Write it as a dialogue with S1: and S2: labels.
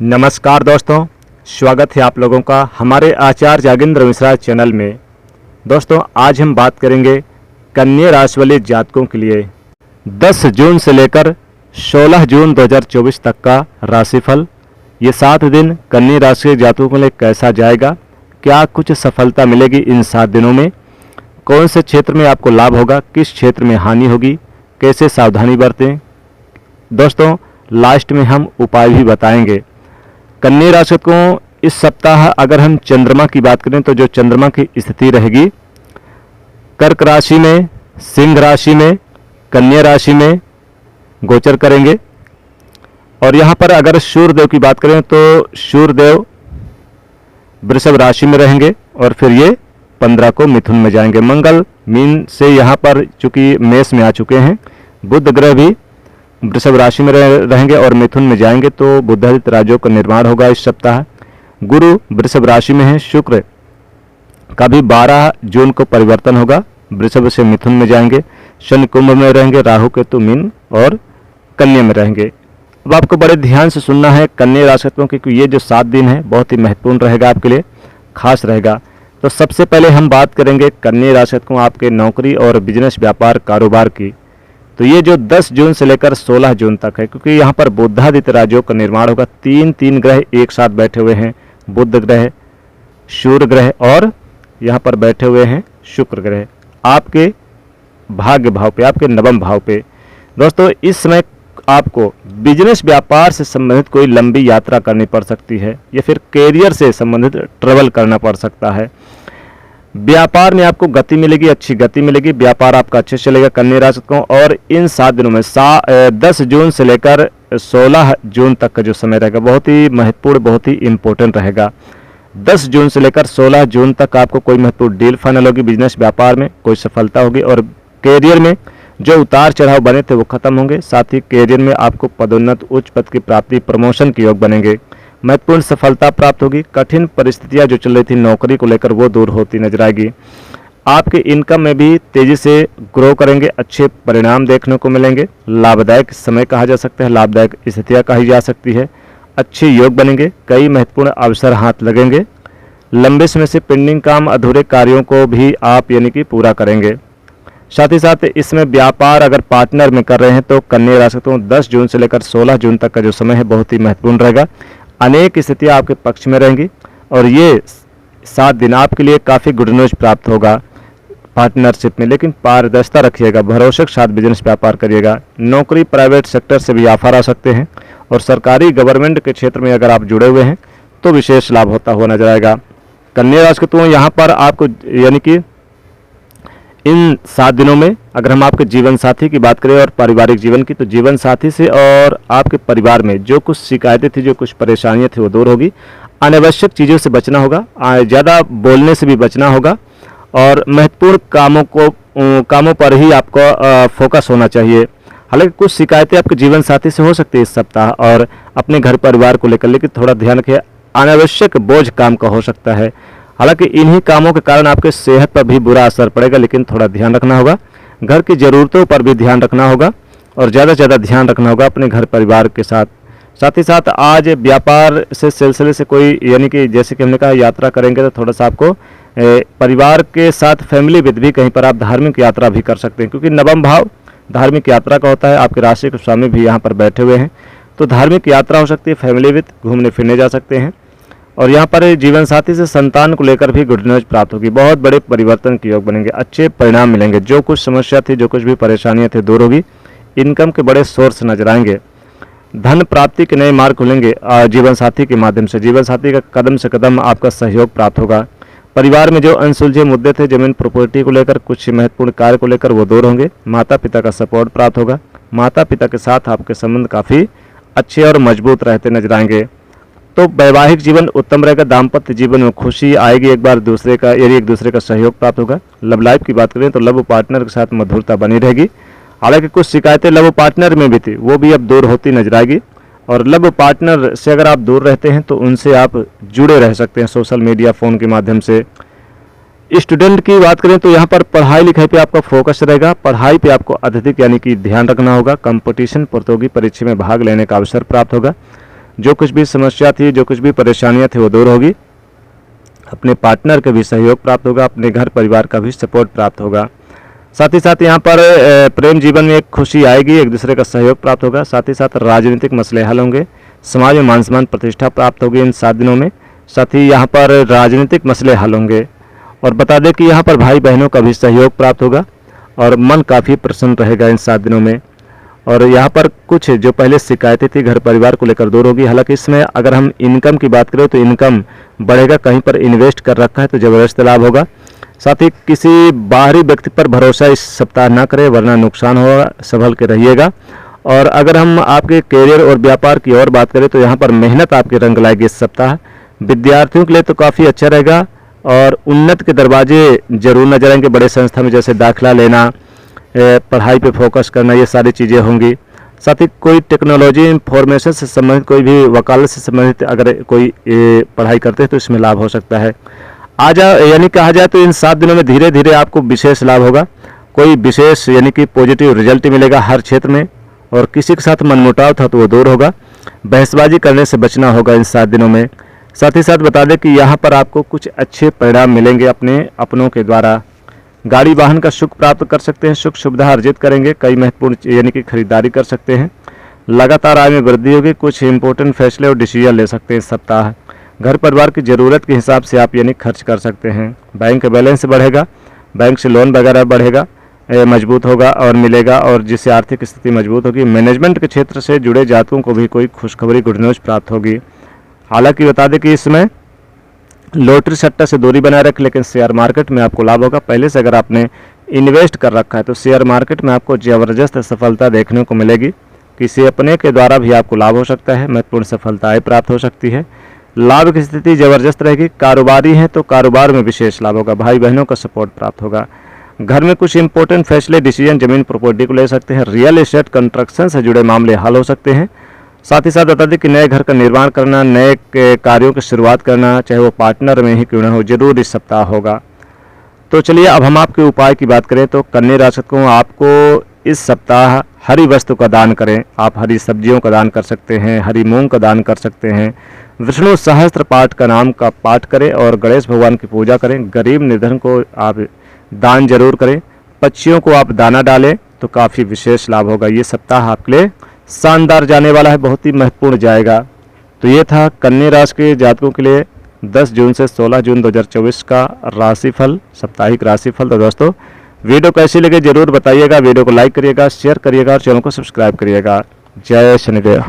S1: नमस्कार दोस्तों, स्वागत है आप लोगों का हमारे आचार्य जागेंद्र मिश्रा चैनल में। दोस्तों, आज हम बात करेंगे कन्या राशि वाले जातकों के लिए 10 जून से लेकर 16 जून 2024 तक का राशिफल। ये 7 दिन कन्या राशि के जातकों के लिए कैसा जाएगा, क्या कुछ सफलता मिलेगी इन 7 दिनों में, कौन से क्षेत्र में आपको लाभ होगा, किस क्षेत्र में हानि होगी, कैसे सावधानी बरतें। दोस्तों, लास्ट में हम उपाय भी बताएंगे। कन्या राशि को इस सप्ताह अगर हम चंद्रमा की बात करें तो जो चंद्रमा की स्थिति रहेगी कर्क राशि में, सिंह राशि में, कन्या राशि में गोचर करेंगे। और यहाँ पर अगर सूर्यदेव की बात करें तो सूर्यदेव वृषभ राशि में रहेंगे और फिर ये 15 को मिथुन में जाएंगे। मंगल मीन से यहाँ पर चूंकि मेष में आ चुके हैं, बुध ग्रह भी वृषभ राशि में रहेंगे और मिथुन में जाएंगे, तो बुधादित्य राजयोग का निर्माण होगा इस सप्ताह। गुरु वृषभ राशि में है, शुक्र का भी 12 जून को परिवर्तन होगा, वृषभ से मिथुन में जाएंगे। शनि कुंभ में रहेंगे, राहु केतु मीन और कन्या में रहेंगे। अब आपको बड़े ध्यान से सुनना है कन्या राशि को, क्योंकि ये जो 7 दिन है बहुत ही महत्वपूर्ण रहेगा, आपके लिए खास रहेगा। तो सबसे पहले हम बात करेंगे कन्या राशि को आपके नौकरी और बिजनेस व्यापार कारोबार की। तो ये जो 10 जून से लेकर 16 जून तक है, क्योंकि यहाँ पर बुधादित्य राजयोग का निर्माण होगा। तीन ग्रह एक साथ बैठे हुए हैं, बुध ग्रह, सूर्य ग्रह और यहाँ पर बैठे हुए हैं शुक्र ग्रह आपके भाग्य भाव पे, आपके नवम भाव पे। दोस्तों, इस समय आपको बिजनेस व्यापार से संबंधित कोई लंबी यात्रा करनी पड़ सकती है या फिर कैरियर से संबंधित ट्रेवल करना पड़ सकता है। व्यापार में आपको गति मिलेगी, अच्छी गति मिलेगी, व्यापार आपका अच्छे से चलेगा कन्या राशि को। और इन 7 दिनों में 10 जून से लेकर 16 जून तक का जो समय रहेगा बहुत ही महत्वपूर्ण, बहुत ही इंपॉर्टेंट रहेगा। 10 जून से लेकर 16 जून तक आपको कोई महत्वपूर्ण डील फाइनल होगी, बिजनेस व्यापार में कोई सफलता होगी और कैरियर में जो उतार चढ़ाव बने थे वो खत्म होंगे। साथ ही कैरियर में आपको पदोन्नत, उच्च पद की प्राप्ति, प्रमोशन के योग बनेंगे, महत्वपूर्ण सफलता प्राप्त होगी। कठिन परिस्थितियां जो चल रही थी नौकरी को लेकर वो दूर होती नजर आएगी। आपके इनकम में भी तेजी से ग्रो करेंगे, अच्छे परिणाम देखने को मिलेंगे। लाभदायक समय कहा जा सकता है, लाभदायक स्थितियां कही जा सकती है। अच्छे योग बनेंगे, कई महत्वपूर्ण अवसर हाथ लगेंगे। लंबे समय से पेंडिंग काम, अधूरे कार्यों को भी आप यानी कि पूरा करेंगे। साथ ही साथ इसमें व्यापार अगर पार्टनर में कर रहे हैं तो कन्या राशि को 10 जून से लेकर 16 जून तक का जो समय है बहुत ही महत्वपूर्ण रहेगा। अनेक स्थितियां आपके पक्ष में रहेंगी और ये 7 दिन आपके लिए काफ़ी गुड न्यूज प्राप्त होगा पार्टनरशिप में। लेकिन पारदर्शिता रखिएगा, भरोसे के साथ बिजनेस व्यापार करिएगा। नौकरी प्राइवेट सेक्टर से भी ऑफर आ सकते हैं और सरकारी गवर्नमेंट के क्षेत्र में अगर आप जुड़े हुए हैं तो विशेष लाभ होता हुआ नजर आएगा। कन्या राशि तो यहाँ पर आपको यानी कि इन 7 दिनों में अगर हम आपके जीवन साथी की बात करें और पारिवारिक जीवन की, तो जीवन साथी से और आपके परिवार में जो कुछ शिकायतें थी, जो कुछ परेशानियां थी वो दूर होगी। अनावश्यक चीज़ों से बचना होगा, ज़्यादा बोलने से भी बचना होगा और महत्वपूर्ण कामों पर ही आपको फोकस होना चाहिए। हालांकि कुछ शिकायतें आपके जीवन साथी से हो सकती है इस सप्ताह और अपने घर परिवार को लेकर, लेकिन थोड़ा ध्यान रखिए, अनावश्यक बोझ काम का हो सकता है। हालांकि इन्हीं कामों के कारण आपके सेहत पर भी बुरा असर पड़ेगा, लेकिन थोड़ा ध्यान रखना होगा। घर की ज़रूरतों पर भी ध्यान रखना होगा और ज़्यादा से ज़्यादा ध्यान रखना होगा अपने घर परिवार के साथ। साथ ही साथ आज व्यापार से सिलसिले से कोई यानी कि जैसे कि हमने कहा यात्रा करेंगे तो थोड़ा सा आपको परिवार के साथ फैमिली विद भी कहीं पर आप धार्मिक यात्रा भी कर सकते हैं, क्योंकि नवम भाव धार्मिक यात्रा का होता है। आपके राशि के स्वामी भी यहाँ पर बैठे हुए हैं, तो धार्मिक यात्रा हो सकती है, फैमिली विद घूमने फिरने जा सकते हैं। और यहाँ पर जीवन साथी से संतान को लेकर भी गुड न्यूज प्राप्त होगी, बहुत बड़े परिवर्तन के योग बनेंगे, अच्छे परिणाम मिलेंगे। जो कुछ समस्या थी, जो कुछ भी परेशानियाँ थी दूर होगी, इनकम के बड़े सोर्स नजर आएंगे, धन प्राप्ति के नए मार्ग खुलेंगे जीवन साथी के माध्यम से। जीवन साथी का कदम से कदम आपका सहयोग प्राप्त होगा। परिवार में जो अनसुलझे मुद्दे थे जमीन प्रॉपर्टी को लेकर, कुछ महत्वपूर्ण कार्य को लेकर, वो दूर होंगे। माता पिता का सपोर्ट प्राप्त होगा, माता पिता के साथ आपके संबंध काफ़ी अच्छे और मजबूत रहते नजर आएंगे। तो वैवाहिक जीवन उत्तम रहेगा, दाम्पत्य जीवन में खुशी आएगी, एक दूसरे का सहयोग प्राप्त होगा। लव लाइफ की बात करें तो लव पार्टनर के साथ मधुरता बनी रहेगी। हालांकि कुछ शिकायतें लव पार्टनर में भी थी वो भी अब दूर होती नजर आएगी। और लव पार्टनर से अगर आप दूर रहते हैं तो उनसे आप जुड़े रह सकते हैं सोशल मीडिया, फ़ोन के माध्यम से। स्टूडेंट की बात करें तो यहाँ पर पढ़ाई लिखाई पे आपका फोकस रहेगा, पढ़ाई पे आपको अत्यधिक यानी कि ध्यान रखना होगा। कंपटीशन प्रतियोगी परीक्षा में भाग लेने का अवसर प्राप्त होगा। जो कुछ भी समस्या थी, जो कुछ भी परेशानियां थी वो दूर होगी। अपने पार्टनर का भी सहयोग प्राप्त होगा, अपने घर परिवार का भी सपोर्ट प्राप्त होगा। साथ ही साथ यहाँ पर प्रेम जीवन में एक खुशी आएगी, एक दूसरे का सहयोग प्राप्त होगा। साथ ही साथ राजनीतिक मसले हल होंगे, समाज में मान सम्मान प्रतिष्ठा प्राप्त होगी इन 7 दिनों में। साथ ही यहाँ पर राजनीतिक मसले हल होंगे। और बता दें कि यहाँ पर भाई बहनों का भी सहयोग प्राप्त होगा और मन काफ़ी प्रसन्न रहेगा इन 7 दिनों में। और यहाँ पर कुछ जो पहले शिकायतें थी घर परिवार को लेकर दूर होगी। हालांकि इसमें अगर हम इनकम की बात करें तो इनकम बढ़ेगा, कहीं पर इन्वेस्ट कर रखा है तो ज़बरदस्त लाभ होगा। साथ ही किसी बाहरी व्यक्ति पर भरोसा इस सप्ताह ना करें वरना नुकसान होगा, संभल के रहिएगा। और अगर हम आपके करियर और व्यापार की और बात करें तो यहाँ पर मेहनत आपके रंग लाएगी इस सप्ताह। विद्यार्थियों के लिए तो काफ़ी अच्छा रहेगा और उन्नत के दरवाजे जरूर नजर आएंगे। बड़े संस्था में जैसे दाखिला लेना, पढ़ाई पे फोकस करना, ये सारी चीज़ें होंगी। साथ ही कोई टेक्नोलॉजी इंफॉर्मेशन से संबंधित, कोई भी वकालत से संबंधित अगर कोई पढ़ाई करते हैं तो इसमें लाभ हो सकता है। यानी कहा जाए तो इन 7 दिनों में धीरे धीरे आपको विशेष लाभ होगा। कोई विशेष यानी कि पॉजिटिव रिजल्ट मिलेगा हर क्षेत्र में। और किसी के साथ मनमुटाव था तो वो दूर होगा। बहसबाजी करने से बचना होगा इन 7 दिनों में। साथ ही साथ बता दें कि यहाँ पर आपको कुछ अच्छे परिणाम मिलेंगे अपने अपनों के द्वारा। गाड़ी वाहन का सुख प्राप्त कर सकते हैं, सुख सुविधा अर्जित करेंगे, कई महत्वपूर्ण यानी कि खरीदारी कर सकते हैं। लगातार आय में वृद्धि होगी, कुछ इंपॉर्टेंट फैसले और डिसीजन ले सकते हैं इस सप्ताह। घर परिवार की ज़रूरत के हिसाब से आप यानी खर्च कर सकते हैं। बैंक का बैलेंस बढ़ेगा, बैंक से लोन वगैरह बढ़ेगा, मजबूत होगा और मिलेगा, और जिससे आर्थिक स्थिति मजबूत होगी। मैनेजमेंट के क्षेत्र से जुड़े जातकों को भी कोई खुशखबरी, गुड न्यूज़ प्राप्त होगी। हालांकि बता दें कि इसमें लॉटरी सट्टा से दूरी बनाए रखें, लेकिन शेयर मार्केट में आपको लाभ होगा। पहले से अगर आपने इन्वेस्ट कर रखा है तो शेयर मार्केट में आपको ज़बरदस्त सफलता देखने को मिलेगी। किसी अपने के द्वारा भी आपको लाभ हो सकता है, महत्वपूर्ण सफलताएँ प्राप्त हो सकती है। लाभ की स्थिति ज़बरदस्त रहेगी। कारोबारी हैं तो कारोबार में विशेष लाभ होगा, भाई बहनों का सपोर्ट प्राप्त होगा। घर में कुछ इंपॉर्टेंट फैसले, डिसीजन जमीन प्रॉपर्टी को ले सकते हैं। रियल एस्टेट कंस्ट्रक्शन से जुड़े मामले हल हो सकते हैं। साथ ही साथ बता दें कि नए घर का निर्माण करना, नए कार्यों की शुरुआत करना, चाहे वो पार्टनर में ही क्यों ना हो, जरूर इस सप्ताह होगा। तो चलिए अब हम आपके उपाय की बात करें तो कन्या राशि को आपको इस सप्ताह हरी वस्तु का दान करें। आप हरी सब्जियों का दान कर सकते हैं, हरी मूंग का दान कर सकते हैं। विष्णु सहस्त्र पाठ का नाम का पाठ करें और गणेश भगवान की पूजा करें। गरीब निर्धन को आप दान जरूर करें। पक्षियों को आप दाना डालें तो काफ़ी विशेष लाभ होगा। ये सप्ताह आपके लिए शानदार जाने वाला है, बहुत ही महत्वपूर्ण जाएगा। तो ये था कन्या राशि के जातकों के लिए 10 जून से 16 जून 2024 का राशिफल, साप्ताहिक राशिफल। तो दोस्तों वीडियो कैसी लगे जरूर बताइएगा। वीडियो को लाइक करिएगा, शेयर करिएगा और चैनल को सब्सक्राइब करिएगा। जय शनिदेव।